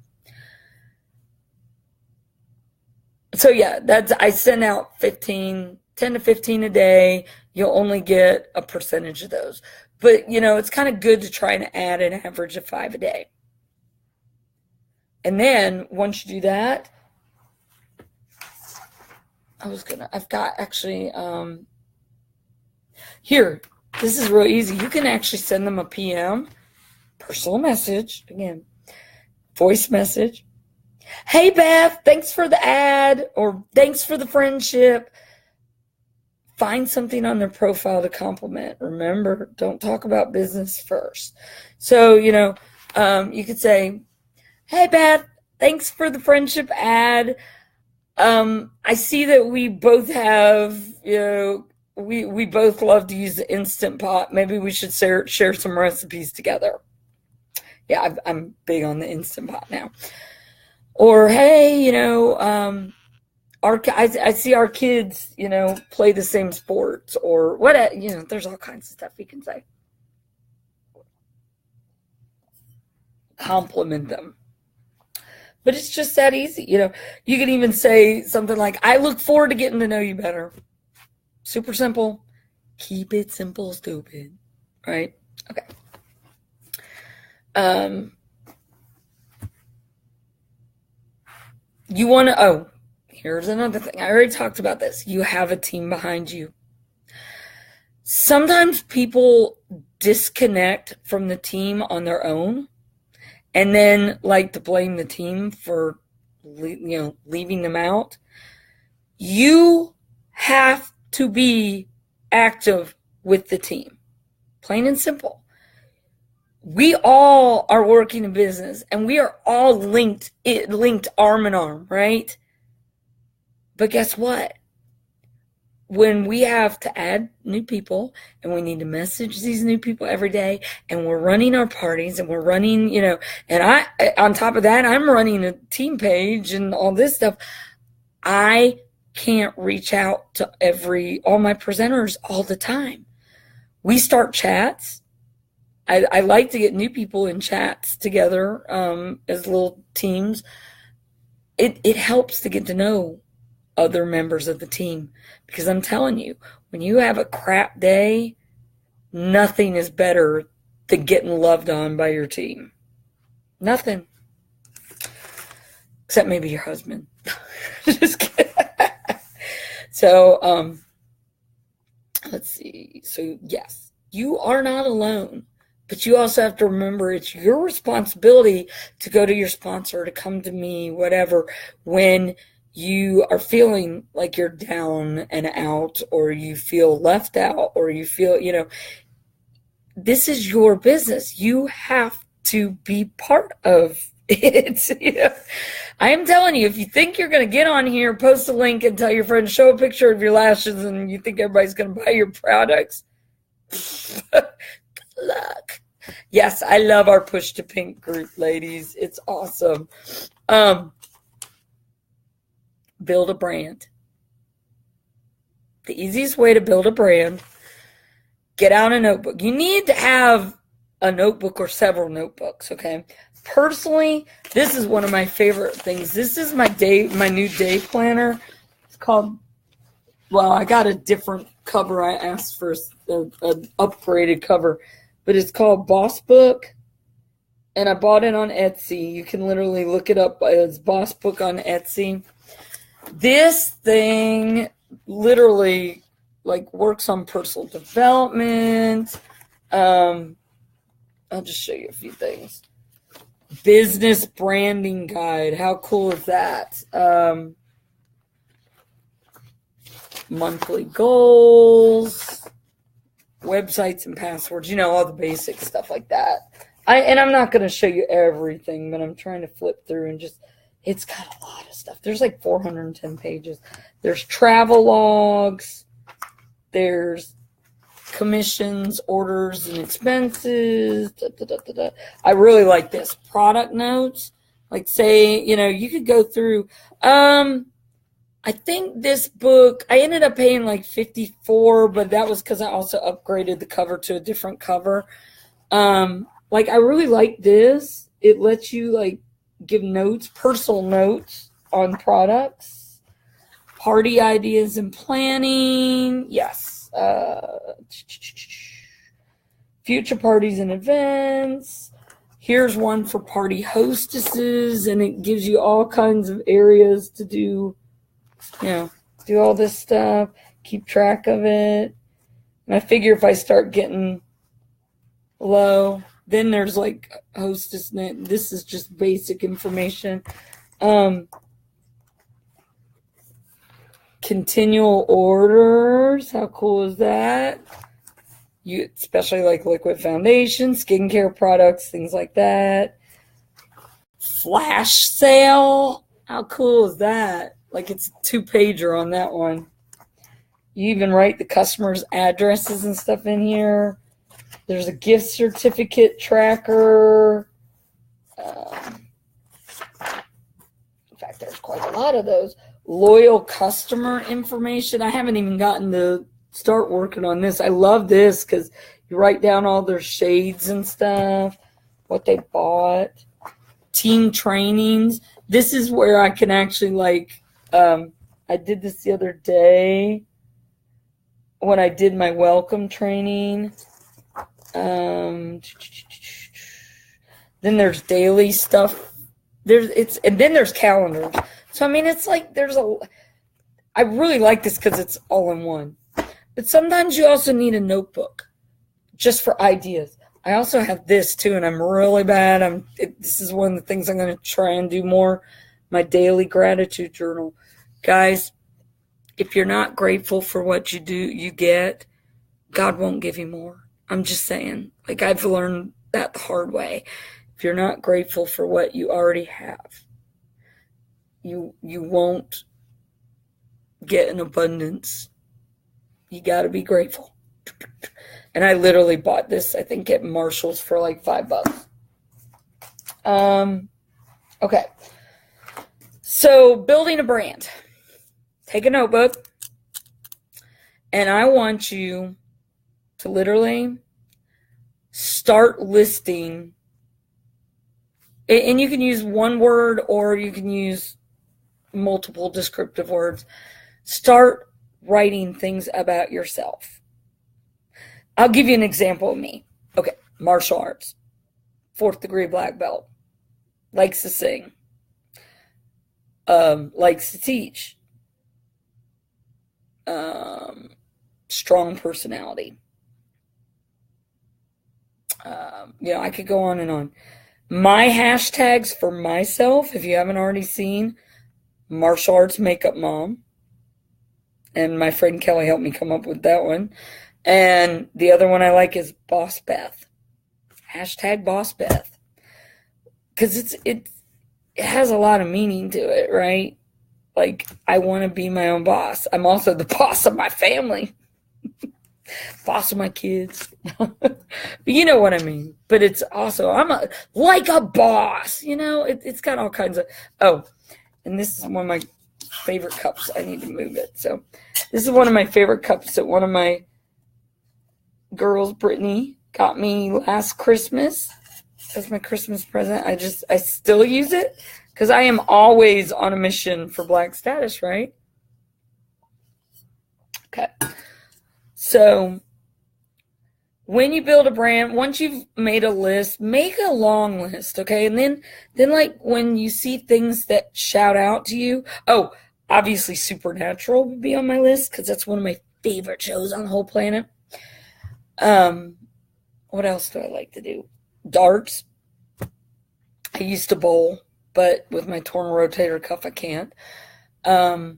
So yeah, I send out 10 to 15 a day. You'll only get a percentage of those. But, you know, it's kind of good to try and add an average of 5 a day. And then once you do that, I've got actually, here, this is real easy. You can actually send them a PM, personal message, again, voice message. Hey, Beth, thanks for the ad, or thanks for the friendship. Find something on their profile to compliment. Remember, don't talk about business first. So, you know, you could say, hey, Beth, thanks for the friendship ad. I see that we both have, you know, we both love to use the Instant Pot. Maybe we should share some recipes together. Yeah, I'm big on the Instant Pot now. Or, hey, you know, I see our kids, you know, play the same sports, or what, you know, there's all kinds of stuff you can say. Compliment them. But it's just that easy, you know. You can even say something like, I look forward to getting to know you better. Super simple. Keep it simple, stupid. Right? Okay. You want to, here's another thing. I already talked about this. You have a team behind you. Sometimes people disconnect from the team on their own and then like to blame the team for, you know, leaving them out. You have to be active with the team. Plain and simple. We all are working in business, and we are all linked arm in arm, right? But guess what? When we have to add new people and we need to message these new people every day, and we're running our parties and we're running, and on top of that, I'm running a team page and all this stuff. I can't reach out to all my presenters all the time. We start chats. I like to get new people in chats together as little teams. It helps to get to know other members of the team, because I'm telling you, when you have a crap day, nothing is better than getting loved on by your team. Nothing. Except maybe your husband. Just kidding. So, let's see. So, yes, you are not alone. But you also have to remember it's your responsibility to go to your sponsor, to come to me, whatever, when you are feeling like you're down and out, or you feel left out, or you feel, this is your business. You have to be part of it. I am telling you, if you think you're going to get on here, post a link and tell your friends, show a picture of your lashes, and you think everybody's going to buy your products, luck. Yes, I love our Push to Pink group, ladies. It's awesome. Build a brand. The easiest way to build a brand, get out a notebook. You need to have a notebook or several notebooks, okay? Personally, this is one of my favorite things. This is my new day planner. It's called, well, I got a different cover. I asked for an upgraded cover. But it's called Boss Book, and I bought it on Etsy. You can literally look it up as Boss Book on Etsy. This thing literally works on personal development. I'll just show you a few things. Business branding guide. How cool is that? Monthly goals. Websites and passwords, all the basic stuff like that. I'm not going to show you everything, but I'm trying to flip through and it's got a lot of stuff. There's 410 pages. There's travel logs. There's commissions, orders, and expenses. I really like this. Product notes. Say, you could go through, I think this book, I ended up paying $54, but that was because I also upgraded the cover to a different cover. I really like this. It lets you give notes, personal notes on products, party ideas and planning. Yes. Future parties and events. Here's one for party hostesses, and it gives you all kinds of areas to do all this stuff, keep track of it. And I figure if I start getting low, then there's hostess net. This is just basic information. Continual orders. How cool is that? You especially liquid foundation, skincare products, things like that. Flash sale. How cool is that? It's a 2-pager on that one. You even write the customers' addresses and stuff in here. There's a gift certificate tracker. In fact, there's quite a lot of those. Loyal customer information. I haven't even gotten to start working on this. I love this because you write down all their shades and stuff, what they bought. Team trainings. This is where I can actually I did this the other day when I did my welcome training. Then there's daily stuff. And then there's calendars. So I mean, it's I really like this because it's all in one. But sometimes you also need a notebook just for ideas. I also have this too, and I'm really bad. This is one of the things I'm going to try and do more. My daily gratitude journal. Guys, if you're not grateful for what you get, God won't give you more. I'm just saying. I've learned that the hard way. If you're not grateful for what you already have, you won't get an abundance. You got to be grateful. And I literally bought this, I think, at Marshall's for like $5. Okay. So building a brand. Take a notebook. And I want you to literally start listing. And you can use one word or you can use multiple descriptive words. Start writing things about yourself. I'll give you an example of me. Okay, martial arts, 4th degree black belt, likes to sing, likes to teach, strong personality. I could go on and on. My hashtags for myself, if you haven't already seen, martial arts makeup mom. And my friend Kelly helped me come up with that one. And the other one I like is Boss Beth. Hashtag Boss Beth. Because it has a lot of meaning to it, right? Like, I want to be my own boss. I'm also the boss of my family. Boss of my kids. You know what I mean. But it's also, like a boss. It's got all kinds of, and this is one of my favorite cups. I need to move it. So this is one of my favorite cups that one of my girls, Brittany, got me last Christmas. That's my Christmas present. I still use it because I am always on a mission for Black status, right? Okay. So when you build a brand, once you've made a list, make a long list, okay? And then like when you see things that shout out to you, obviously Supernatural would be on my list because that's one of my favorite shows on the whole planet. What else do I like to do? Darts. I used to bowl, but with my torn rotator cuff, I can't. All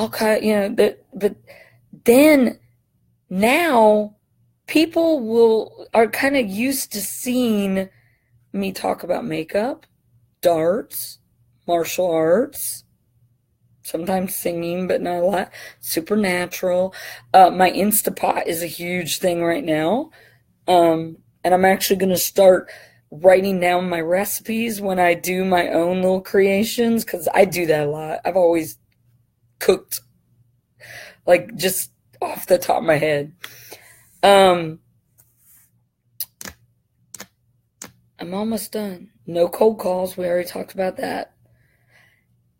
kind, but then now people are kind of used to seeing me talk about makeup, darts, martial arts, sometimes singing, but not a lot. Supernatural. My Instapot is a huge thing right now. And I'm actually going to start writing down my recipes when I do my own little creations, because I do that a lot. I've always cooked, like, just off the top of my head. I'm almost done. No cold calls. We already talked about that.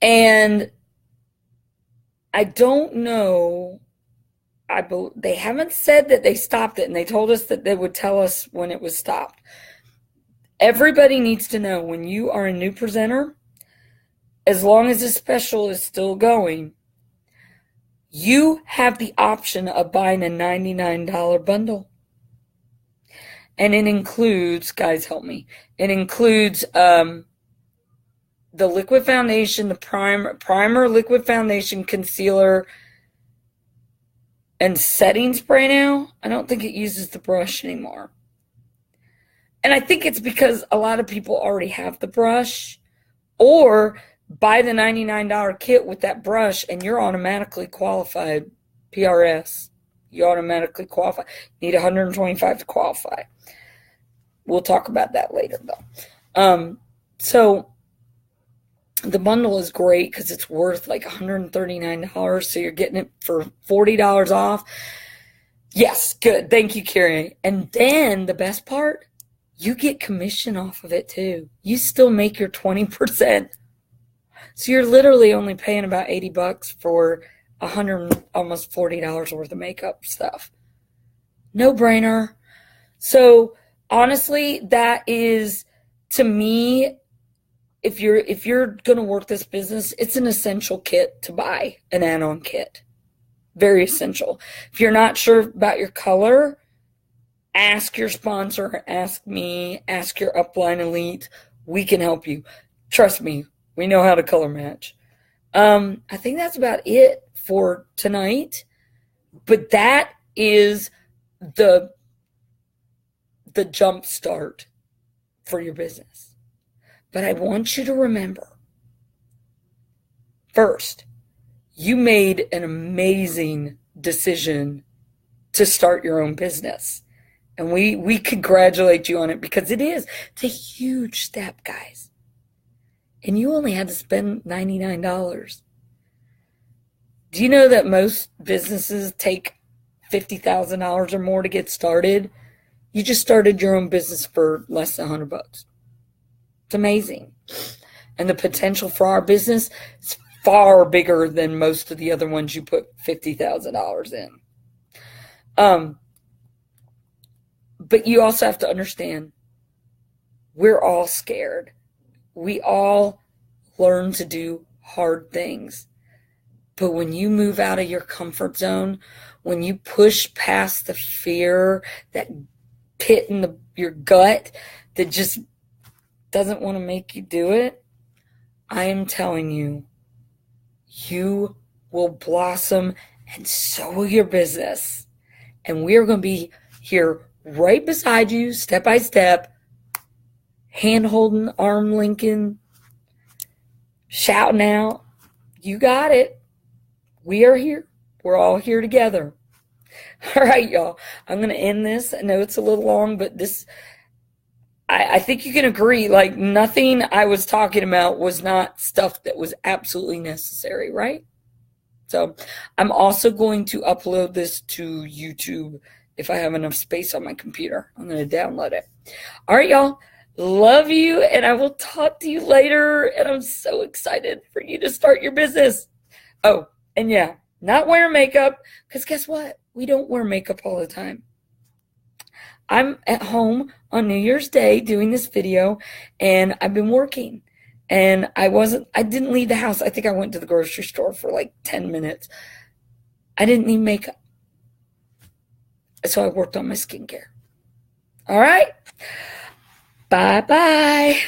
And I don't know. They haven't said that they stopped it, and they told us that they would tell us when it was stopped. Everybody needs to know when you are a new presenter, as long as the special is still going, you have the option of buying a $99 bundle. And it includes, guys, help me. It includes the liquid foundation, the primer, liquid foundation, concealer, and setting spray now. I don't think it uses the brush anymore. And I think it's because a lot of people already have the brush, or buy the $99 kit with that brush and you're automatically qualified. PRS. You automatically qualify. You need 125 to qualify. We'll talk about that later, though. So the bundle is great because it's worth like $139. So you're getting it for $40 off. Yes, good. Thank you, Carrie. And then the best part, you get commission off of it too. You still make your 20%. So you're literally only paying about $80 for almost $40 worth of makeup stuff. No brainer. So honestly, that is, to me, if you're going to work this business, it's an essential kit to buy, an add-on kit. Very essential. If you're not sure about your color, ask your sponsor, ask me, ask your upline elite. We can help you. Trust me, we know how to color match. I think that's about it for tonight. But that is the the jump start for your business. But I want you to remember, first, you made an amazing decision to start your own business. And we congratulate you on it, because it's a huge step, guys. And you only had to spend $99. Do you know that most businesses take $50,000 or more to get started? You just started your own business for less than $100. It's amazing. And the potential for our business is far bigger than most of the other ones you put $50,000 in. But you also have to understand, we're all scared. We all learn to do hard things. But when you move out of your comfort zone, when you push past the fear, that pit in your gut that just doesn't want to make you do it, I am telling you, you will blossom, and so will your business. And we are going to be here right beside you, step by step, hand holding, arm linking, shouting out, you got it. We are here. We're all here together. All right, y'all. I'm going to end this. I know it's a little long, but I think you can agree, like, nothing I was talking about was not stuff that was absolutely necessary, right? So I'm also going to upload this to YouTube if I have enough space on my computer. I'm going to download it. All right, y'all. Love you, and I will talk to you later. And I'm so excited for you to start your business. Oh, and yeah, not wearing makeup, because guess what? We don't wear makeup all the time. I'm at home on New Year's Day doing this video, and I've been working. And I didn't leave the house. I think I went to the grocery store for like 10 minutes. I didn't need makeup. So I worked on my skincare. All right. Bye-bye.